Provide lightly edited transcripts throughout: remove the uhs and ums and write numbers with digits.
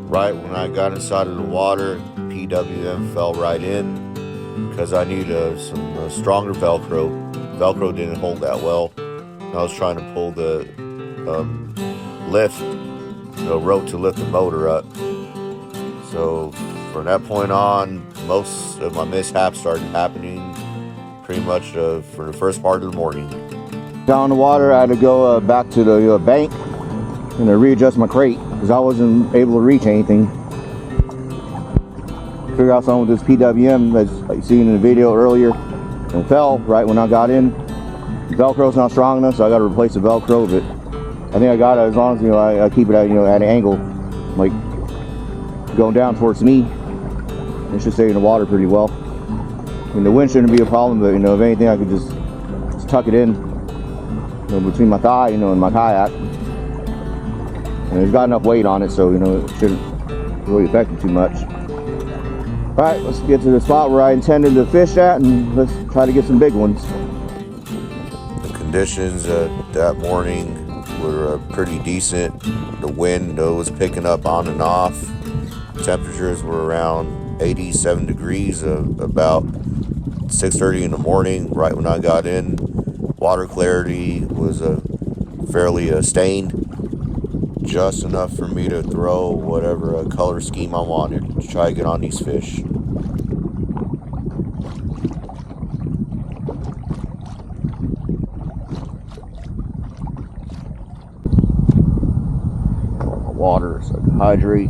Right when I got inside of the water, PWM fell right in because I needed some stronger Velcro. Velcro didn't hold that well. I was trying to pull the lift, the rope to lift the motor up. So from that point on, most of my mishaps started happening pretty much for the first part of the morning. Down the water, I had to go back to the bank and readjust my crate because I wasn't able to reach anything. Figure out something with this PWM as you seen in the video earlier, and it fell right when I got in. The Velcro's not strong enough, so I got to replace the Velcro. But I think I got it as long as I keep it at at an angle, like going down towards me. It should stay in the water pretty well. I mean, the wind shouldn't be a problem, but if anything, I could just tuck it in between my thigh, and my kayak. And it's got enough weight on it, so it shouldn't really affect it too much. All right, let's get to the spot where I intended to fish at, and let's try to get some big ones. The conditions that morning were pretty decent. The wind was picking up on and off. Temperatures were around 87 degrees about 6:30 in the morning. Right when I got in, water clarity was fairly stained. Just enough for me to throw whatever color scheme I wanted to try to get on these fish. Water so I can hydrate.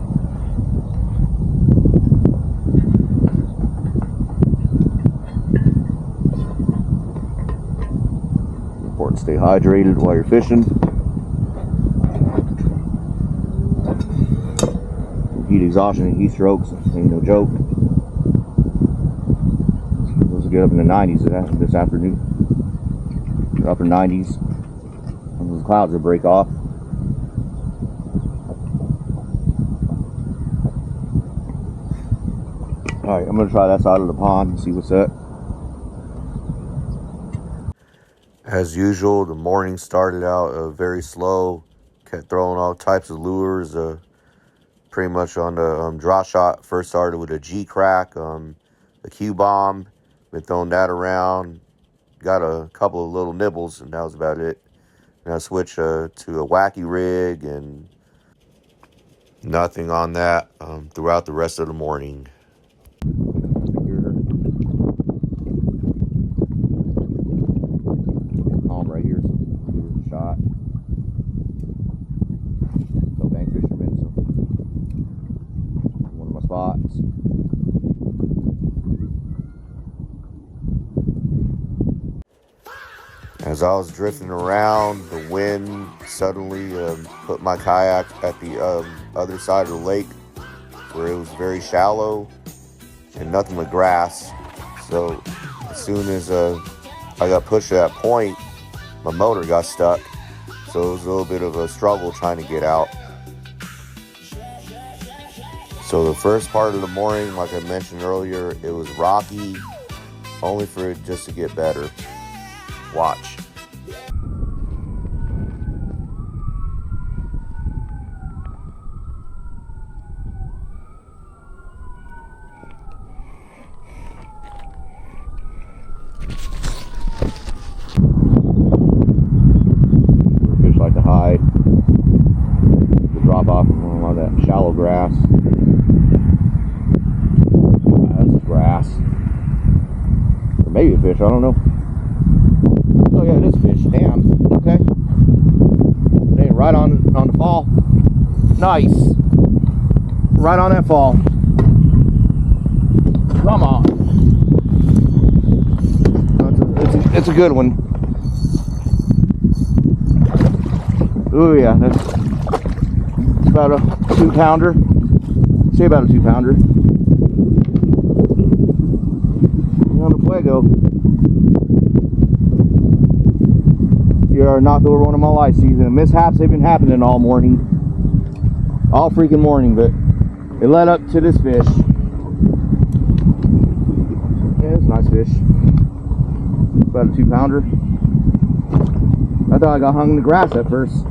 Important to stay hydrated while you're fishing. Heat exhaustion and heat strokes ain't no joke. Supposed to get up in the 90s this afternoon. They're upper 90s. Those clouds will break off. Alright, I'm going to try that side of the pond and see what's up. As usual, the morning started out very slow. Kept throwing all types of lures. Pretty much on the draw shot. First started with a G-crack, a Q-bomb. Been throwing that around. Got a couple of little nibbles, and that was about it. And I switched to a wacky rig, and nothing on that throughout the rest of the morning. Calm right here, so here's a shot. No bank fishermen, so one of my spots. As I was drifting around, the wind suddenly put my kayak at the other side of the lake where it was very shallow and nothing but grass. So as soon as I got pushed to that point, my motor got stuck. So it was a little bit of a struggle trying to get out. So the first part of the morning, like I mentioned earlier, it was rocky, only for it just to get better. Watch. Fish like to hide, to drop off from a lot of that shallow grass. That's grass. Or maybe a fish, I don't know. Oh yeah, it is a fish. Damn. Okay. Hey, right on the fall. Nice. Right on that fall. Come on. It's a good one. Oh yeah, that's about a 2-pounder. Say about a 2-pounder. On the fuego. You are not the one of my life season. Mishaps have been happening all morning. All freaking morning, but it led up to this fish. Yeah, it's a nice fish. About a 2-pounder. I thought I got hung in the grass at first.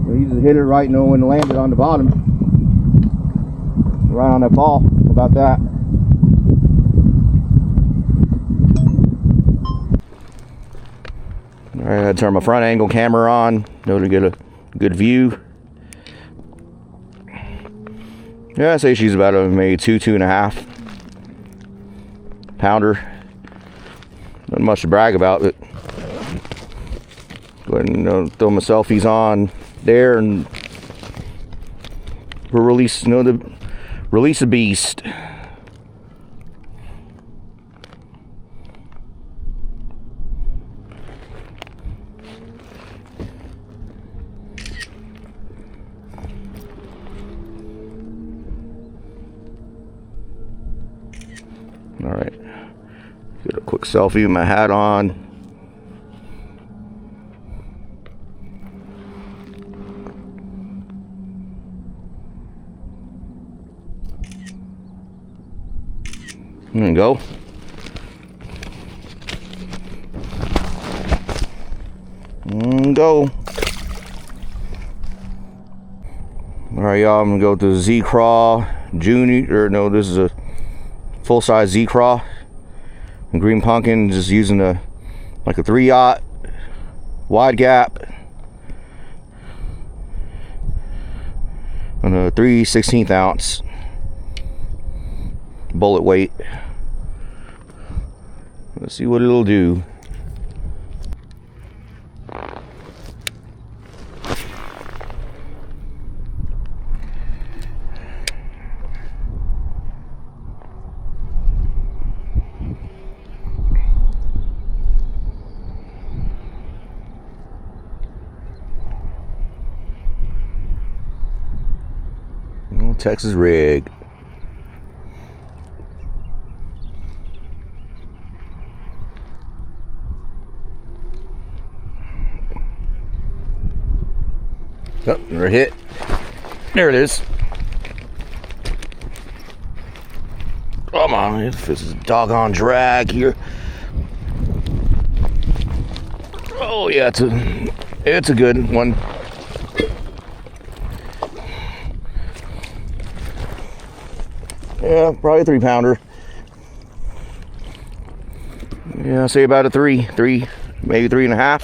You just hit it right, when it landed on the bottom. Right on that ball. How about that? Alright, I had to turn my front angle camera on to get a good view. Yeah, I'd say she's about maybe 2.5 pounder. Not much to brag about, but go ahead and throw my selfies on there, and we'll release, release a beast. All right, get a quick selfie with my hat on. There you go. Go. All right, y'all. I'm gonna go to the Z-Craw Junior. Or no, this is a full-size Z-Craw. And green pumpkin, just using like a 3/0 wide gap on a 3/16 ounce bullet weight. Let's see what it'll do. Texas rig. Oh, another hit. There it is. Come on, this is a doggone drag here. Oh yeah, it's a good one. Yeah, probably a 3-pounder. Yeah, I'll say about a 3, maybe 3.5.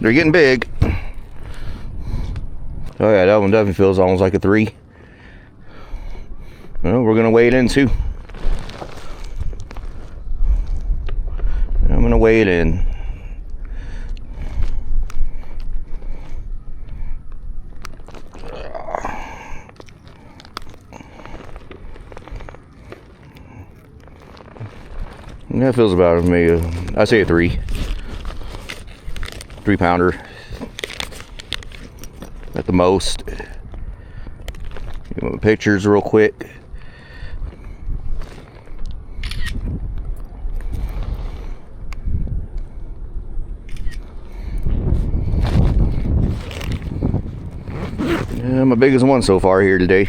They're getting big. Oh yeah, that one definitely feels almost like a 3. Well, we're gonna weigh it in too. I'm gonna weigh it in. That feels about maybe I say a 3-pounder at the most. Give me pictures real quick. Yeah, my biggest one so far here today.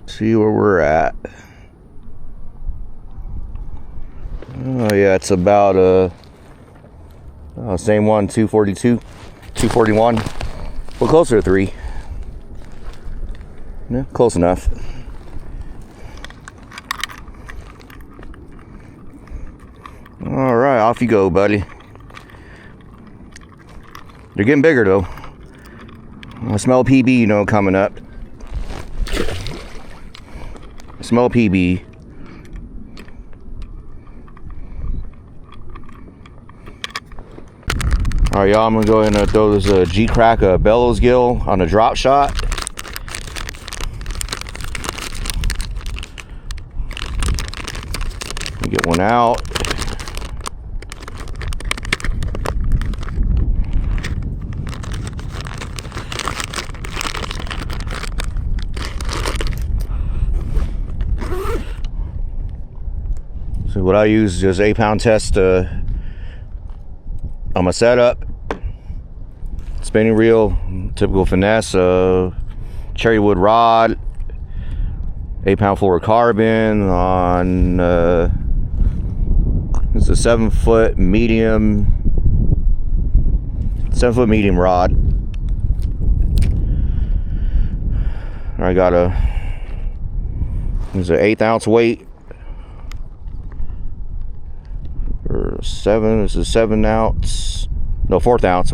See where we're at. Oh yeah, it's about same one, 242, 241. Well, closer to 3. Yeah, close enough. All right, off you go, buddy. They're getting bigger though. I smell PB, coming up. Smell PB. All right, y'all, I'm gonna go ahead and throw this G-Crack bellows gill on a drop shot. Get one out. So what I use is just 8-pound test on my setup. Spinning reel, typical finesse, cherry wood rod, 8-pound fluorocarbon on it's a 7-foot medium rod. I got it's an 1/8 ounce weight. Or 7, this is 7 ounce, no, 4th ounce.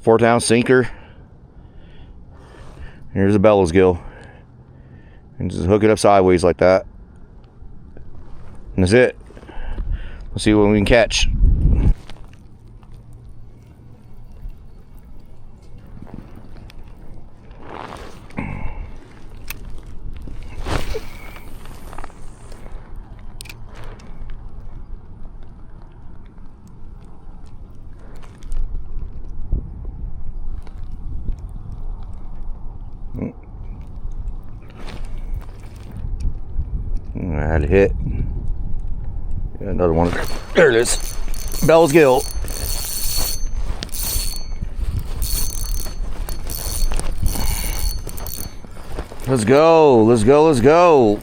4th ounce sinker. Here's a bellows gill. And just hook it up sideways like that. And that's it. Let's see what we can catch. I had a hit. Got another one. There it is. Bellows gill. Let's go. Let's go. Let's go.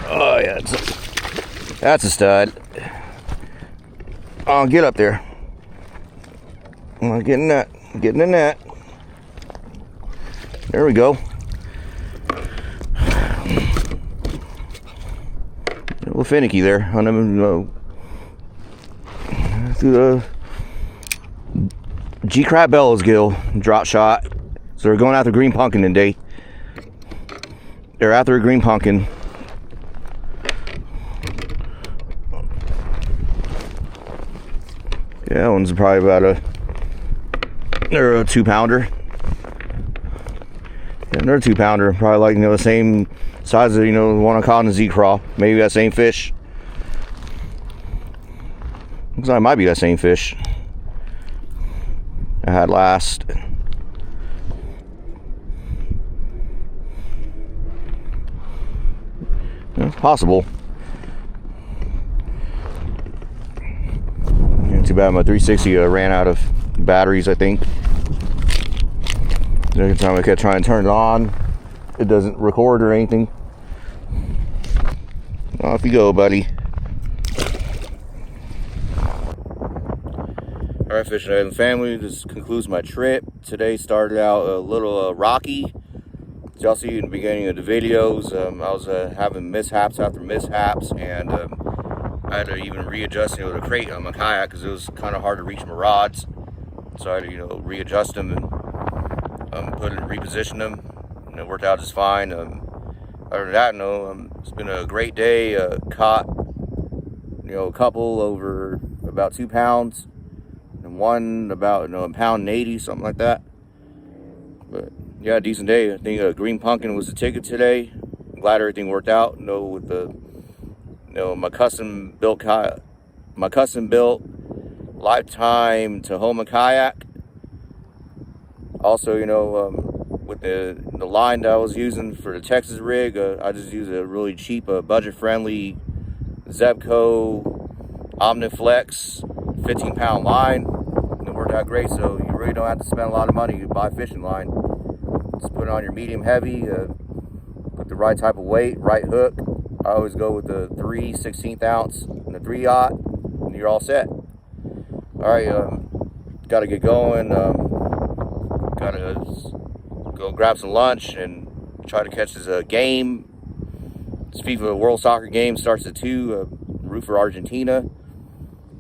Oh yeah, that's a stud. Oh, get up there. I'm getting that. Getting in that. There we go. A little finicky there on them, through the G-Crack bellows gill drop shot. So they're going after green pumpkin today. They're after a green pumpkin. Yeah, that one's probably about they're a 2-pounder. Yeah, they're a 2-pounder, probably like, the same size as, the one I caught in the Z-Craw. Maybe that same fish. Looks like it might be that same fish I had last. Yeah, it's possible. Yeah, too bad my 360 ran out of batteries, I think. Every time I kept trying to turn it on, it doesn't record or anything. Off you go, buddy. Alright, Fishing Island family, this concludes my trip. Today started out a little rocky. As y'all see in the beginning of the videos, I was having mishaps after mishaps, and I had to even readjust the crate on my kayak because it was kind of hard to reach my rods. So I had to readjust them and reposition them, and it worked out just fine. Other than that, it's been a great day. Caught a couple over about 2 pounds, and one about £1.80, something like that. But yeah, decent day. I think green pumpkin was the ticket today. I'm glad everything worked out. With the my custom built lifetime Tahoma kayak. Also, with the line that I was using for the Texas rig, I just use a really cheap, budget-friendly Zebco Omniflex 15-pound line. And it worked out great, so you really don't have to spend a lot of money to buy a fishing line. Just put it on your medium heavy, put the right type of weight, right hook. I always go with the 3 16th ounce and the 3/0, and you're all set. All right, got to get going. Gotta go grab some lunch and try to catch this game. This FIFA World Soccer game starts at 2. Root for Argentina.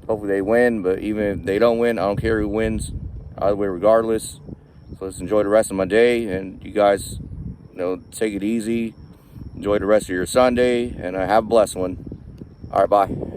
Hopefully they win, but even if they don't win, I don't care who wins. Either way, regardless. So let's enjoy the rest of my day, and you guys, take it easy. Enjoy the rest of your Sunday, and have a blessed one. All right, bye.